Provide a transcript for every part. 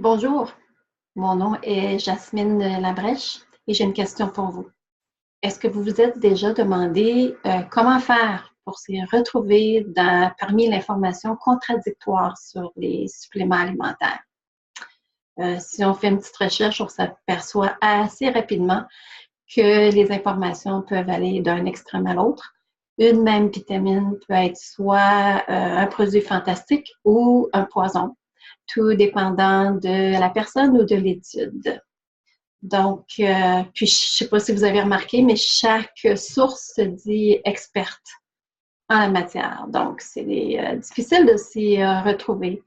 Bonjour, mon nom est Jasmine Labrèche et j'ai une question pour vous. Est-ce que vous vous êtes déjà demandé comment faire pour s'y retrouver parmi l'information contradictoire sur les suppléments alimentaires? Si on fait une petite recherche, on s'aperçoit assez rapidement que les informations peuvent aller d'un extrême à l'autre. Une même vitamine peut être soit un produit fantastique ou un poison, tout dépendant de la personne ou de l'étude. Donc, puis je ne sais pas si vous avez remarqué, mais chaque source se dit experte en la matière. Donc, c'est difficile de s'y retrouver.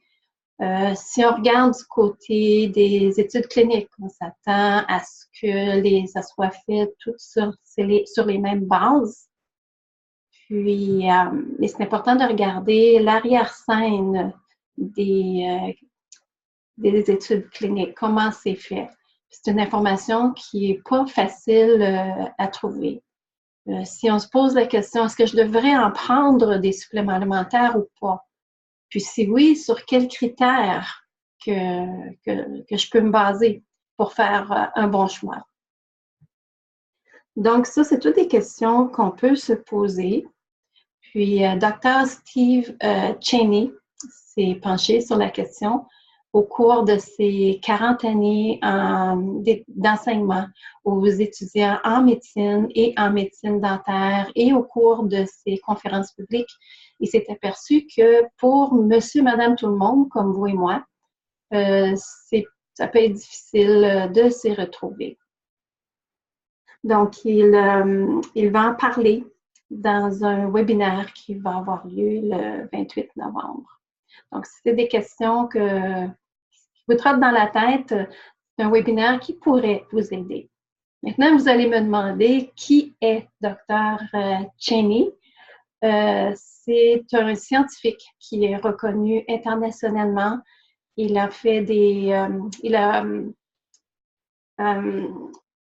Si on regarde du côté des études cliniques, on s'attend à ce que ça soit fait toutes sur les mêmes bases. Puis, mais c'est important de regarder l'arrière-scène des études cliniques, comment c'est fait. C'est une information qui n'est pas facile à trouver. Si on se pose la question, est-ce que je devrais en prendre des suppléments alimentaires ou pas? Puis si oui, sur quels critères que je peux me baser pour faire un bon choix? Donc ça, c'est toutes des questions qu'on peut se poser. Puis Dr. Steve Cheney s'est penché sur la question au cours de ses 40 années d'enseignement aux étudiants en médecine et en médecine dentaire et au cours de ses conférences publiques. Il s'est aperçu que pour monsieur, madame, tout le monde, comme vous et moi, ça peut être difficile de s'y retrouver. Donc, il va en parler dans un webinaire qui va avoir lieu le 28 novembre. Donc, si c'est des questions qui vous trottent dans la tête, c'est un webinaire qui pourrait vous aider. Maintenant, vous allez me demander qui est Dr. Cheney. C'est un scientifique qui est reconnu internationalement. Il a fait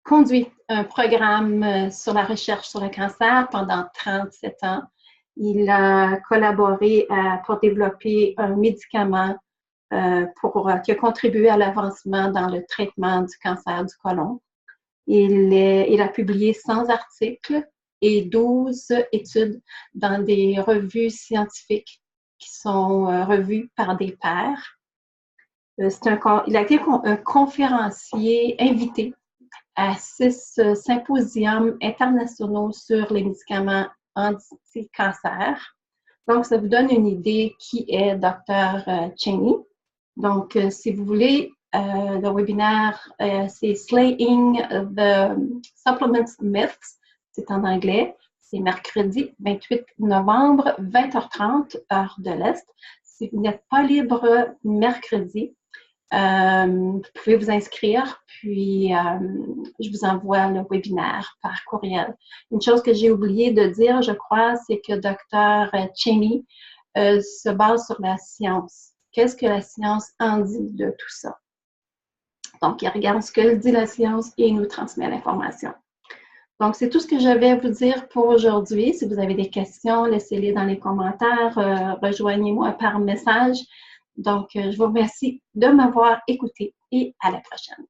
conduit un programme sur la recherche sur le cancer pendant 37 ans. Il a collaboré pour développer un médicament qui a contribué à l'avancement dans le traitement du cancer du côlon. Il a publié 100 articles et 12 études dans des revues scientifiques qui sont revues par des pairs. Il a été un conférencier invité à 6 symposiums internationaux sur les médicaments anti-cancer. Donc, ça vous donne une idée qui est Dr. Cheney. Donc, si vous voulez, le webinaire, c'est Slaying the Supplement Myths. C'est en anglais. C'est mercredi 28 novembre, 20h30, heure de l'Est. Si vous n'êtes pas libre mercredi, vous pouvez vous inscrire, puis je vous envoie le webinaire par courriel. Une chose que j'ai oublié de dire, je crois, c'est que Dr. Cheney se base sur la science. Qu'est-ce que la science en dit de tout ça? Donc, il regarde ce que dit la science et il nous transmet l'information. Donc, c'est tout ce que je vais vous dire pour aujourd'hui. Si vous avez des questions, laissez-les dans les commentaires. Rejoignez-moi par message. Donc, je vous remercie de m'avoir écouté et à la prochaine.